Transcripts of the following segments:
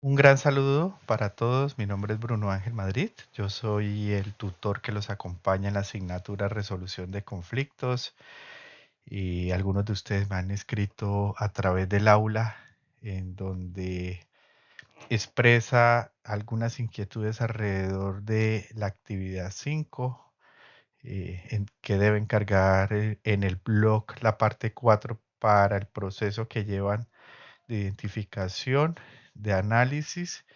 Un gran saludo para todos. Mi nombre es Bruno Ángel Madrid. Yo soy el tutor que los acompaña en la asignatura Resolución de Conflictos y algunos de ustedes me han escrito a través del aula en donde expresa algunas inquietudes alrededor de la actividad 5 que deben cargar en el blog la parte 4 para el proceso que llevan de identificación, de análisis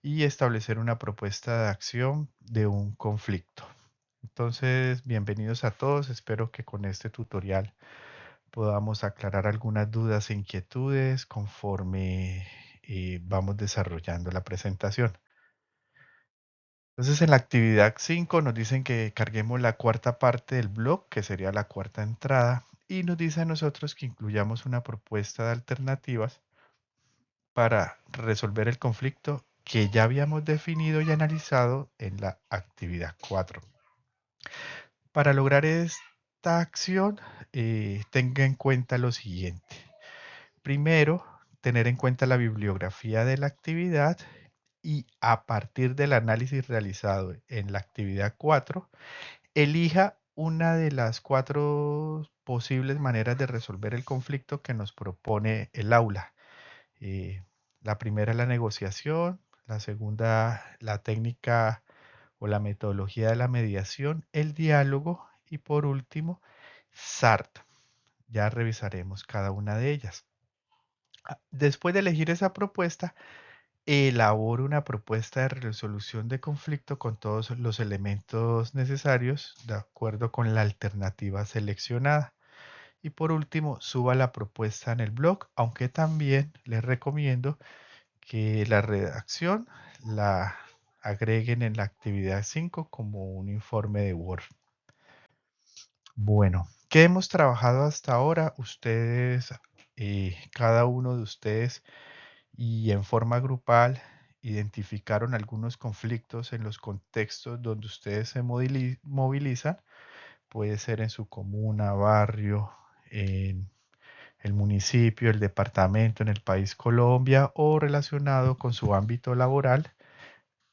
y establecer una propuesta de acción de un conflicto. Entonces, bienvenidos a todos. Espero que con este tutorial podamos aclarar algunas dudas e inquietudes conforme vamos desarrollando la presentación. Entonces, en la actividad 5 nos dicen que carguemos la cuarta parte del blog, que sería la cuarta entrada, y nos dice a nosotros que incluyamos una propuesta de alternativas para resolver el conflicto que ya habíamos definido y analizado en la actividad 4. Para lograr esta acción, tenga en cuenta lo siguiente. Primero, tener en cuenta la bibliografía de la actividad y a partir del análisis realizado en la actividad 4, elija una de las cuatro posibles maneras de resolver el conflicto que nos propone el aula. Eh, la primera es la negociación, la segunda la técnica o la metodología de la mediación, el diálogo y por último, SART. Ya revisaremos cada una de ellas. Después de elegir esa propuesta, elaboro una propuesta de resolución de conflicto con todos los elementos necesarios de acuerdo con la alternativa seleccionada. Y por último, suba la propuesta en el blog, aunque también les recomiendo que la redacción la agreguen en la actividad 5 como un informe de Word. Bueno, ¿qué hemos trabajado hasta ahora? Ustedes, cada uno de ustedes y en forma grupal identificaron algunos conflictos en los contextos donde ustedes se movilizan. Puede ser en su comuna, barrio, en el municipio, el departamento, en el país Colombia o relacionado con su ámbito laboral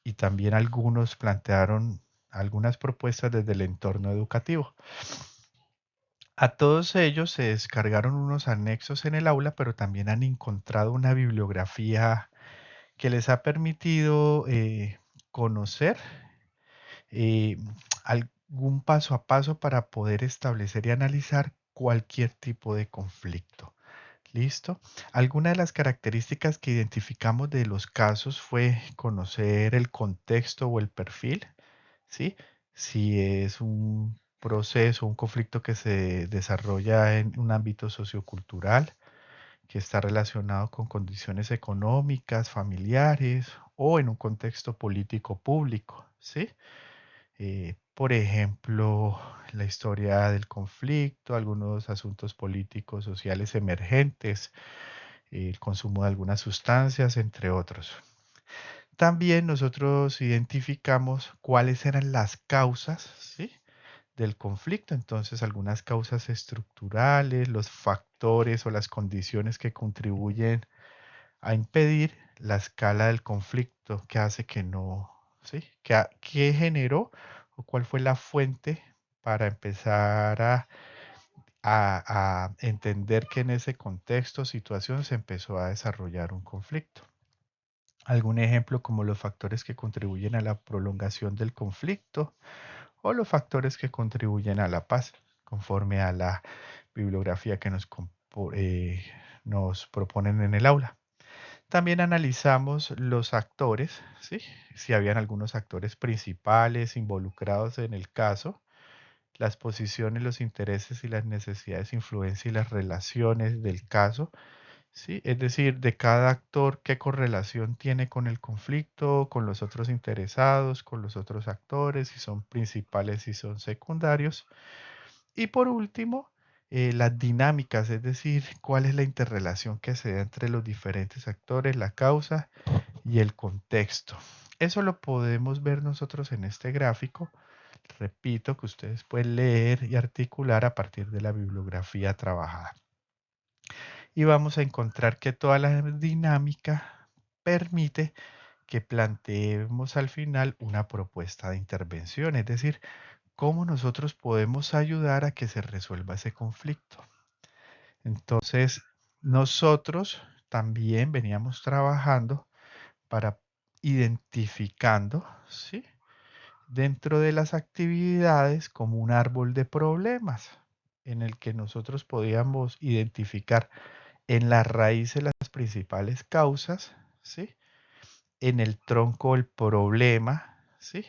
y también algunos plantearon algunas propuestas desde el entorno educativo. A todos ellos se descargaron unos anexos en el aula, pero también han encontrado una bibliografía que les ha permitido conocer eh, algún paso a paso para poder establecer y analizar cualquier tipo de conflicto. ¿Listo? Alguna de las características que identificamos de los casos fue conocer el contexto o el perfil, ¿sí? Si es un proceso, un conflicto que se desarrolla en un ámbito sociocultural, que está relacionado con condiciones económicas, familiares o en un contexto político público, ¿sí? Por ejemplo, la historia del conflicto, algunos asuntos políticos, sociales emergentes, el consumo de algunas sustancias, entre otros. También nosotros identificamos cuáles eran las causas, ¿sí?, del conflicto. Entonces, algunas causas estructurales, los factores o las condiciones que contribuyen a impedir la escala del conflicto, que hace que no, ¿sí? ¿Qué generó o cuál fue la fuente para empezar a entender que en ese contexto, situación, se empezó a desarrollar un conflicto? Algún ejemplo como los factores que contribuyen a la prolongación del conflicto o los factores que contribuyen a la paz, conforme a la bibliografía que nos proponen en el aula. También analizamos los actores, ¿sí? Si habían algunos actores principales involucrados en el caso, las posiciones, los intereses y las necesidades, influencia y las relaciones del caso, ¿sí? Es decir, de cada actor, qué correlación tiene con el conflicto, con los otros interesados, con los otros actores, si son principales, si son secundarios. Y por último, las dinámicas, es decir, cuál es la interrelación que se da entre los diferentes actores, la causa y el contexto. Eso lo podemos ver nosotros en este gráfico. Repito que ustedes pueden leer y articular a partir de la bibliografía trabajada. Y vamos a encontrar que toda la dinámica permite que planteemos al final una propuesta de intervención, es decir, cómo nosotros podemos ayudar a que se resuelva ese conflicto. Entonces, nosotros también veníamos trabajando para identificando, ¿sí? Dentro de las actividades como un árbol de problemas en el que nosotros podíamos identificar en la raíz de las principales causas, ¿sí? En el tronco el problema, ¿sí?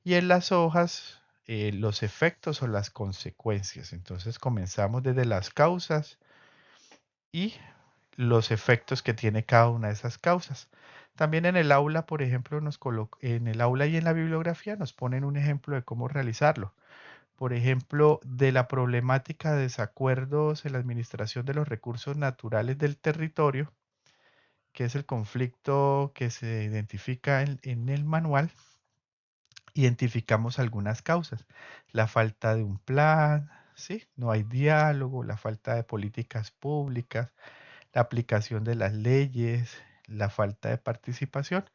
Y en las hojas los efectos o las consecuencias. Entonces comenzamos desde las causas y los efectos que tiene cada una de esas causas. También en el aula, por ejemplo, en el aula y en la bibliografía nos ponen un ejemplo de cómo realizarlo. Por ejemplo, de la problemática de desacuerdos en la administración de los recursos naturales del territorio, que es el conflicto que se identifica en el manual, identificamos algunas causas. La falta de un plan, ¿sí? No hay diálogo, la falta de políticas públicas, la aplicación de las leyes, la falta de participación.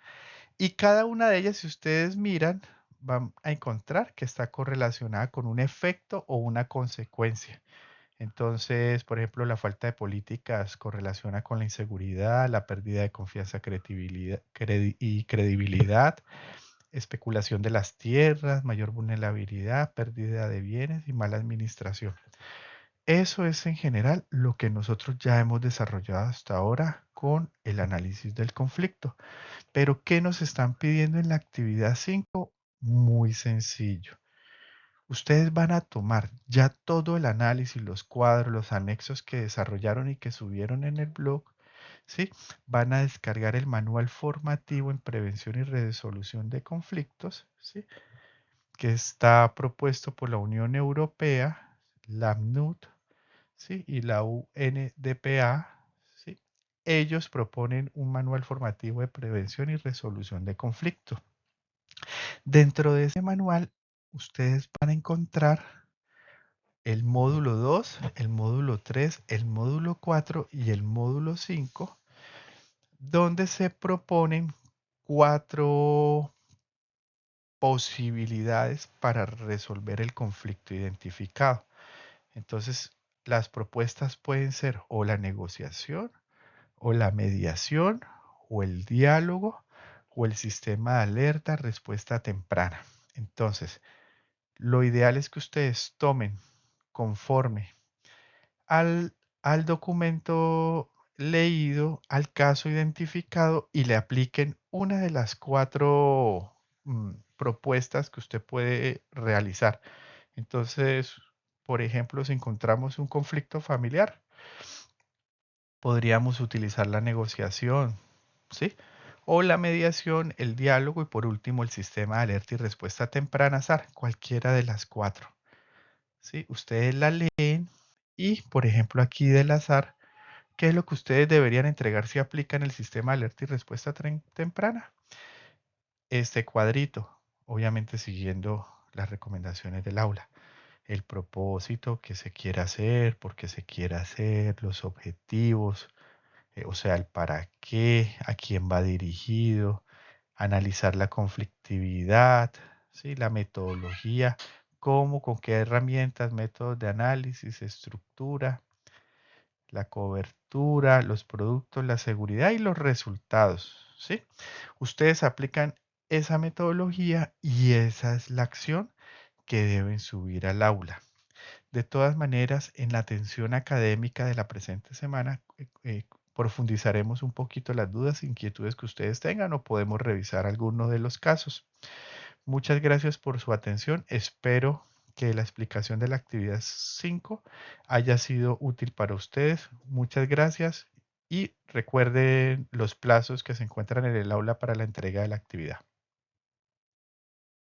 Y cada una de ellas, si ustedes miran, van a encontrar que está correlacionada con un efecto o una consecuencia. Entonces, por ejemplo, la falta de políticas correlaciona con la inseguridad, la pérdida de confianza y credibilidad, especulación de las tierras, mayor vulnerabilidad, pérdida de bienes y mala administración. Eso es en general lo que nosotros ya hemos desarrollado hasta ahora con el análisis del conflicto. Pero ¿qué nos están pidiendo en la actividad 5? Muy sencillo. Ustedes van a tomar ya todo el análisis, los cuadros, los anexos que desarrollaron y que subieron en el blog, ¿sí? Van a descargar el manual formativo en prevención y resolución de conflictos, ¿sí? Que está propuesto por la Unión Europea, la AMNUT, ¿sí? Y la UNDPA, ¿sí? Ellos proponen un manual formativo de prevención y resolución de conflictos. Dentro de ese manual, ustedes van a encontrar el módulo 2, el módulo 3, el módulo 4 y el módulo 5, donde se proponen 4 posibilidades para resolver el conflicto identificado. Entonces, las propuestas pueden ser o la negociación, o la mediación, o el diálogo, o el sistema de alerta, respuesta temprana. Entonces, lo ideal es que ustedes tomen conforme al, al documento leído, al caso identificado y le apliquen una de las 4 propuestas que usted puede realizar. Entonces, por ejemplo, si encontramos un conflicto familiar, podríamos utilizar la negociación, ¿sí? O la mediación, el diálogo y por último el sistema de alerta y respuesta temprana, SAR, cualquiera de las 4. ¿Sí? Ustedes la leen y, por ejemplo, aquí del azar, ¿qué es lo que ustedes deberían entregar si aplican el sistema de alerta y respuesta temprana? Este cuadrito, obviamente siguiendo las recomendaciones del aula. El propósito que se quiera hacer, por qué se quiere hacer, los objetivos, o sea, el para qué, a quién va dirigido, analizar la conflictividad, ¿sí? La metodología, cómo, con qué herramientas, métodos de análisis, estructura, la cobertura, los productos, la seguridad y los resultados, ¿sí? Ustedes aplican esa metodología y esa es la acción que deben subir al aula. De todas maneras, en la atención académica de la presente semana, profundizaremos un poquito las dudas e inquietudes que ustedes tengan o podemos revisar alguno de los casos. Muchas gracias por su atención. Espero que la explicación de la actividad 5 haya sido útil para ustedes. Muchas gracias y recuerden los plazos que se encuentran en el aula para la entrega de la actividad.